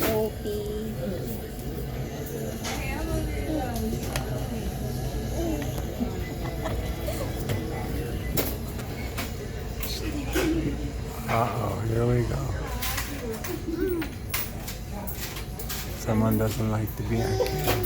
Opie. Uh-oh, here we go. Someone doesn't like to be on camera.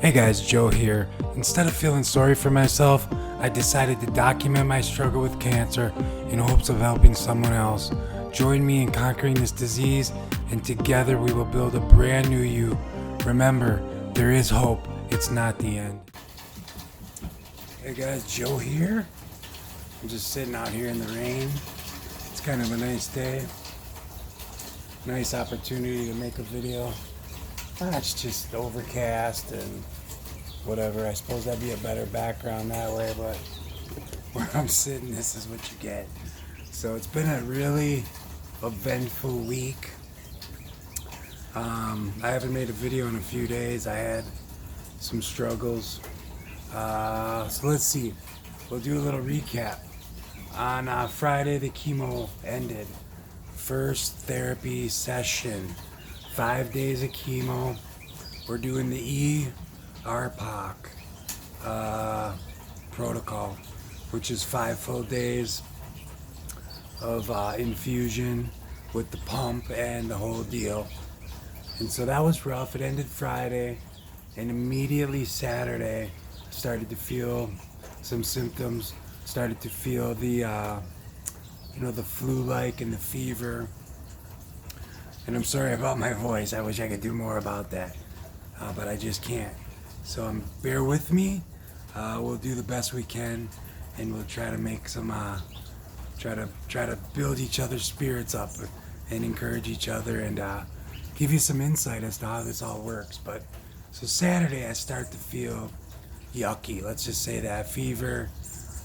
Hey guys, Joe here. Instead of feeling sorry for myself, I decided to document my struggle with cancer in hopes of helping someone else. Join me in conquering this disease, and together we will build a brand new you. Remember, there is hope. It's not the end. Hey guys, Joe here. I'm just sitting out here in the rain. It's kind of a nice day. Nice opportunity to make a video. It's just overcast and whatever. I suppose that'd be a better background that way, but where I'm sitting, this is what you get. So it's been a really eventful week. I haven't made a video in a few days. I had some struggles. So let's see. We'll do a little recap. On Friday, the chemo ended. First therapy session. 5 days of chemo. We're doing the r-epoch protocol, which is 5 full days of infusion with the pump and the whole deal. And so that was rough. It ended Friday, and immediately Saturday started to feel some symptoms. Started to feel the the flu-like and the fever. And I'm sorry about my voice. I wish I could do more about that, but I just can't. So bear with me. We'll do the best we can, and we'll try to make some, try to build each other's spirits up and encourage each other, and give you some insight as to how this all works. But so Saturday, I start to feel yucky. Let's just say that fever,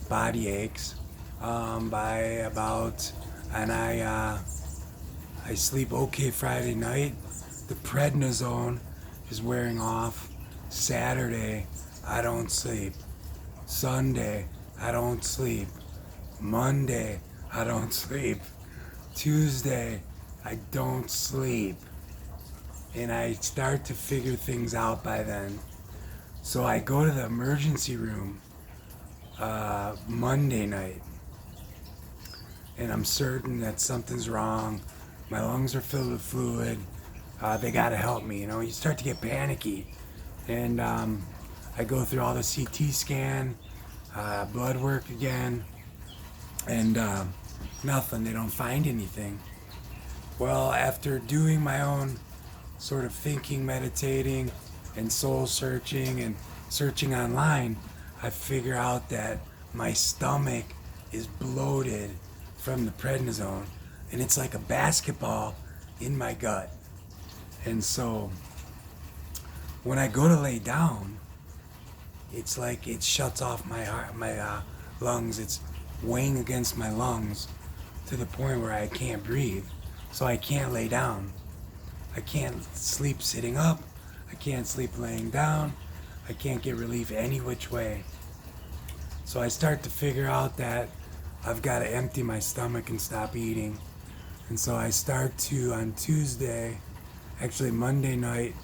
body aches, by about, and I sleep okay Friday night. The prednisone is wearing off. Saturday, I don't sleep. Sunday, I don't sleep. Monday, I don't sleep. Tuesday, I don't sleep. And I start to figure things out by then. So I go to the emergency room Monday night, and I'm certain that something's wrong. My lungs are filled with fluid. They gotta help me. You start to get panicky. And I go through all the CT scan, blood work again, and nothing. They don't find anything. Well, after doing my own sort of thinking, meditating, and soul searching and searching online, I figure out that my stomach is bloated from the prednisone, and it's like a basketball in my gut. And so when I go to lay down, it's like it shuts off my heart, my lungs. It's weighing against my lungs to the point where I can't breathe. So I can't lay down. I can't sleep sitting up. I can't sleep laying down. I can't get relief any which way. So I start to figure out that I've got to empty my stomach and stop eating. And so I start to, on Tuesday, actually Monday night,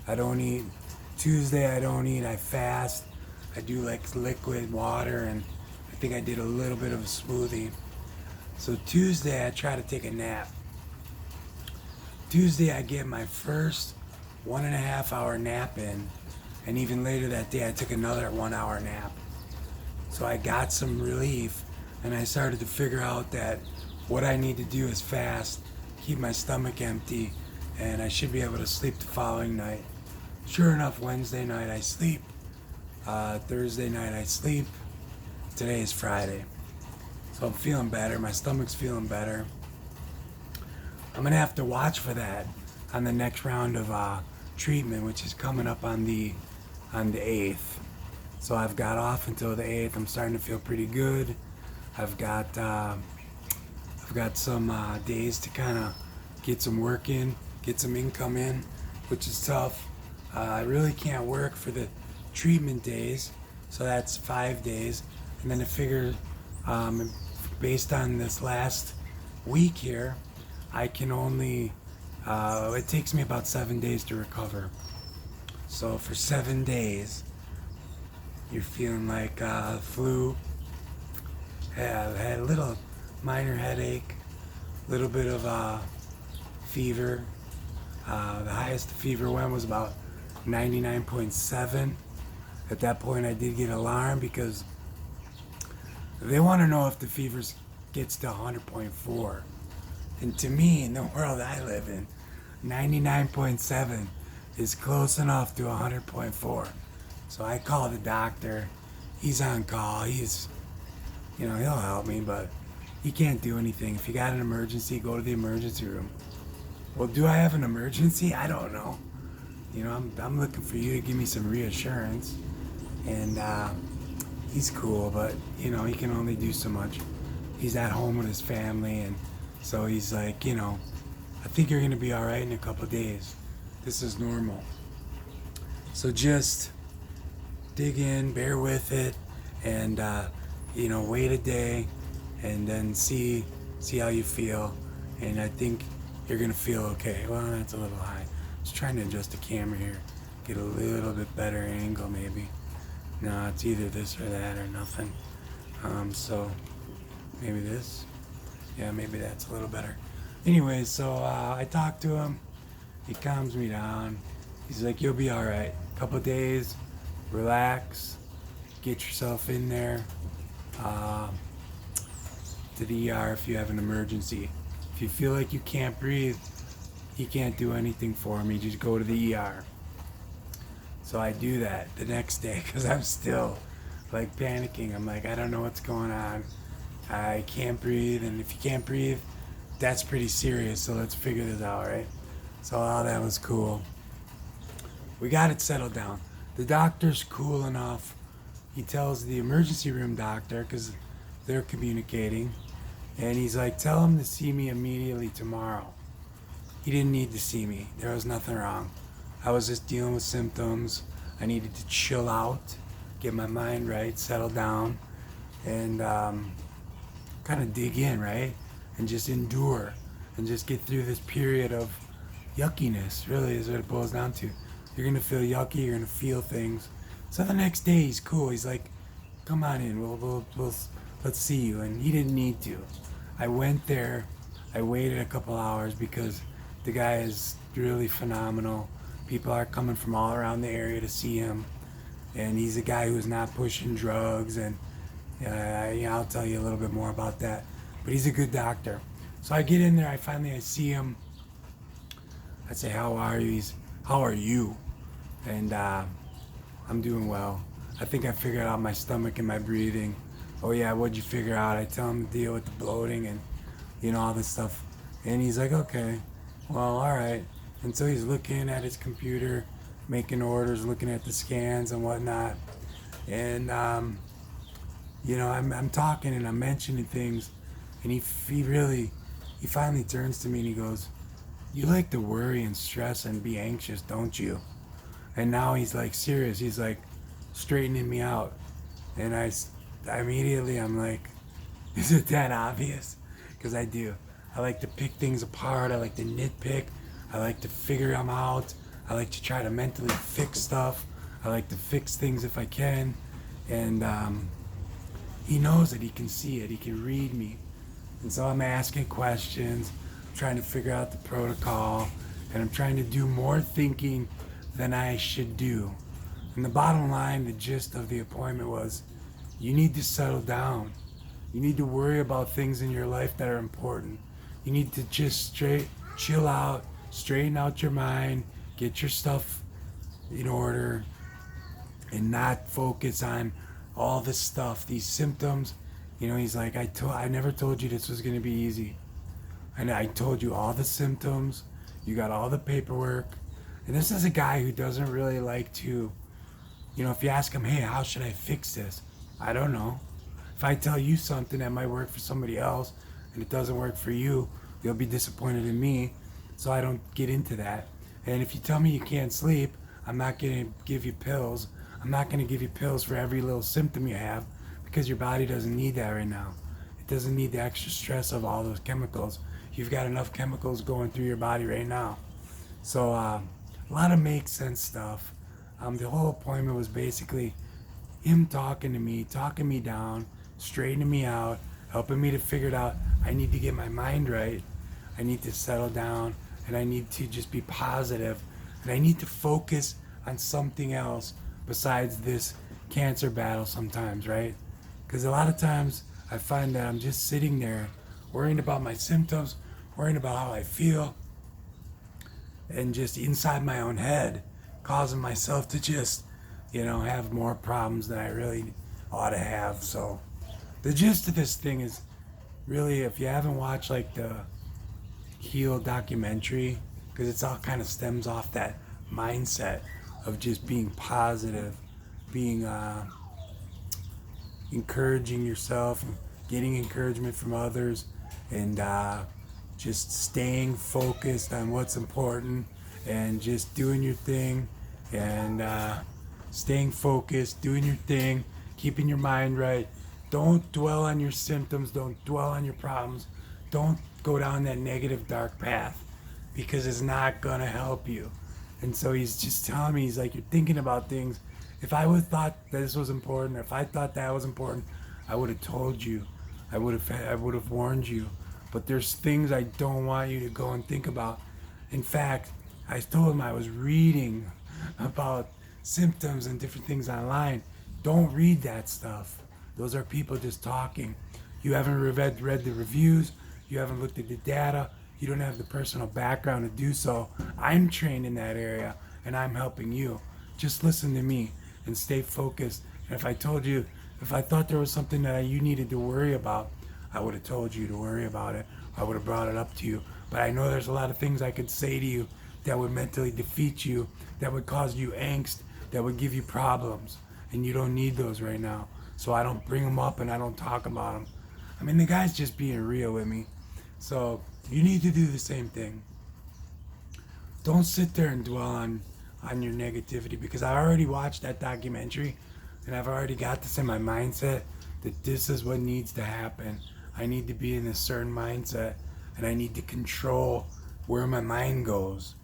I don't eat. Tuesday I don't eat, I fast. I do like liquid water, and I think I did a little bit of a smoothie. So Tuesday I try to take a nap. Tuesday I get my first 1.5 hour nap in, and even later that day I took another 1 hour nap. So I got some relief, and I started to figure out that what I need to do is fast, keep my stomach empty, and I should be able to sleep the following night. Sure enough, Wednesday night I sleep. Thursday night I sleep. Today is Friday. So I'm feeling better. My stomach's feeling better. I'm going to have to watch for that on the next round of treatment, which is coming up on the 8th. So I've got off until the 8th. I'm starting to feel pretty good. I've got some days to kind of get some work in, get some income in, which is tough. I really can't work for the treatment days, So that's 5 days. And then I figure, based on this last week here, I can only, it takes me about 7 days to recover. So for 7 days, you're feeling like flu, had a little minor headache, a little bit of fever. The highest the fever went was about 99.7. At that point, I did get alarmed because they want to know if the fever gets to 100.4. And to me, in the world I live in, 99.7 is close enough to 100.4. So I call the doctor. He's on call. He'll help me, but he can't do anything. If you got an emergency, go to the emergency room. Well, do I have an emergency? I don't know. I'm looking for you to give me some reassurance. And he's cool, but he can only do so much. He's at home with his family, and so he's like, I think you're gonna be all right in a couple of days. This is normal. So just dig in, bear with it, and wait a day, and then see how you feel. And I think you're gonna feel okay. Well, that's a little high. Just trying to adjust the camera here, get a little bit better angle maybe. No, it's either this or that or nothing. So maybe this. Yeah, maybe that's a little better. Anyway, so I talked to him. He calms me down. He's like, you'll be all right. Couple days, relax, get yourself in there to the ER if you have an emergency. If you feel like you can't breathe, he can't do anything for me. Just go to the ER. So I do that the next day because I'm still like panicking. I'm like, I don't know what's going on. I can't breathe, and if you can't breathe, that's pretty serious. So let's figure this out, right? So all that was cool. We got it settled down. The doctor's cool enough. He tells the emergency room doctor, because they're communicating, and he's like, tell him to see me immediately tomorrow. He didn't need to see me. There was nothing wrong. I was just dealing with symptoms. I needed to chill out, get my mind right, settle down, and kind of dig in, right? And just endure and just get through this period of yuckiness, really is what it boils down to. You're going to feel yucky, you're going to feel things. So the next day he's cool. He's like, come on in, we'll let's see you. And he didn't need to. I went there, I waited a couple hours because the guy is really phenomenal. People are coming from all around the area to see him. And he's a guy who's not pushing drugs, and I'll tell you a little bit more about that. But he's a good doctor. So I get in there, I see him. I say, how are you? How are you? And I'm doing well. I think I figured out my stomach and my breathing. Oh yeah, what'd you figure out? I tell him to deal with the bloating and all this stuff. And he's like, okay, well, all right. And so he's looking at his computer, making orders, looking at the scans and whatnot. And I'm talking and I'm mentioning things, and he finally turns to me and he goes, you like to worry and stress and be anxious, don't you? And now he's like serious. He's like straightening me out. And I immediately, I'm like, is it that obvious? Because I do. I like to pick things apart. I like to nitpick. I like to figure them out. I like to try to mentally fix stuff. I like to fix things if I can. And he knows it. He can see it. He can read me. And so I'm asking questions, trying to figure out the protocol, and I'm trying to do more thinking than I should do. And the bottom line, the gist of the appointment was, you need to settle down. You need to worry about things in your life that are important. You need to just chill out, straighten out your mind, get your stuff in order, and not focus on all this stuff, these symptoms. He's like, I never told you this was going to be easy. And I told you all the symptoms. You got all the paperwork. And this is a guy who doesn't really like to, if you ask him, hey, how should I fix this? I don't know. If I tell you something that might work for somebody else and it doesn't work for you, you'll be disappointed in me. So I don't get into that. And if you tell me you can't sleep, I'm not going to give you pills. I'm not going to give you pills for every little symptom you have, because your body doesn't need that right now. It doesn't need the extra stress of all those chemicals. You've got enough chemicals going through your body right now. So a lot of make sense stuff. The whole appointment was basically him talking to me, talking me down, straightening me out, helping me to figure it out. I need to get my mind right. I need to settle down, and I need to just be positive, and I need to focus on something else besides this cancer battle sometimes, right? Because a lot of times I find that I'm just sitting there worrying about my symptoms, worrying about how I feel, and just inside my own head, causing myself to just, have more problems than I really ought to have. So the gist of this thing is really, if you haven't watched like the Heal documentary, because it's all kind of stems off that mindset of just being positive, being encouraging yourself, getting encouragement from others, and just staying focused on what's important, and just doing your thing, and staying focused, doing your thing, keeping your mind right. Don't dwell on your symptoms, don't dwell on your problems, don't go down that negative dark path, because it's not gonna help you. And so he's just telling me, he's like, you're thinking about things. If I would have thought that this was important, if I thought that was important, I would have told you. I would have warned you. But there's things I don't want you to go and think about. In fact, I told him I was reading about symptoms and different things online. Don't read that stuff. Those are people just talking. You haven't read the reviews. You haven't looked at the data. You don't have the personal background to do so. I'm trained in that area, and I'm helping you. Just listen to me and stay focused. And if I thought there was something that you needed to worry about, I would have told you to worry about it. I would have brought it up to you. But I know there's a lot of things I could say to you that would mentally defeat you, that would cause you angst, that would give you problems. And you don't need those right now. So I don't bring them up and I don't talk about them. I mean, the guy's just being real with me. So you need to do the same thing. Don't sit there and dwell on your negativity, because I already watched that documentary, and I've already got this in my mindset that this is what needs to happen. I need to be in a certain mindset, and I need to control where my mind goes.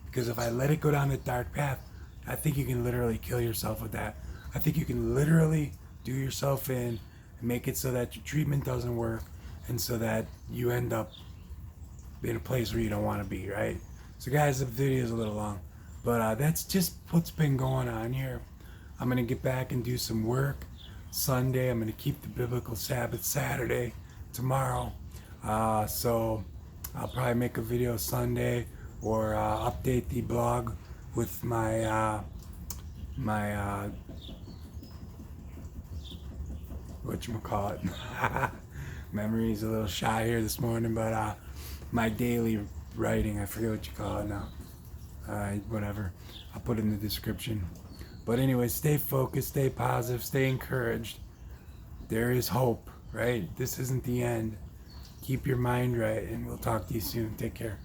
Because if I let it go down the dark path, I think you can literally kill yourself with that. I think you can literally do yourself in and make it so that your treatment doesn't work, and so that you end up in a place where you don't want to be, right? So guys, the video is a little long, but that's just what's been going on here. I'm going to get back and do some work Sunday. I'm going to keep the biblical Sabbath Saturday tomorrow. So I'll probably make a video Sunday, or update the blog with my whatchamacallit. Memory's a little shy here this morning, but my daily writing, I forget what you call it now. Whatever. I'll put it in the description. But anyway, stay focused, stay positive, stay encouraged. There is hope, right? This isn't the end. Keep your mind right, and we'll talk to you soon. Take care.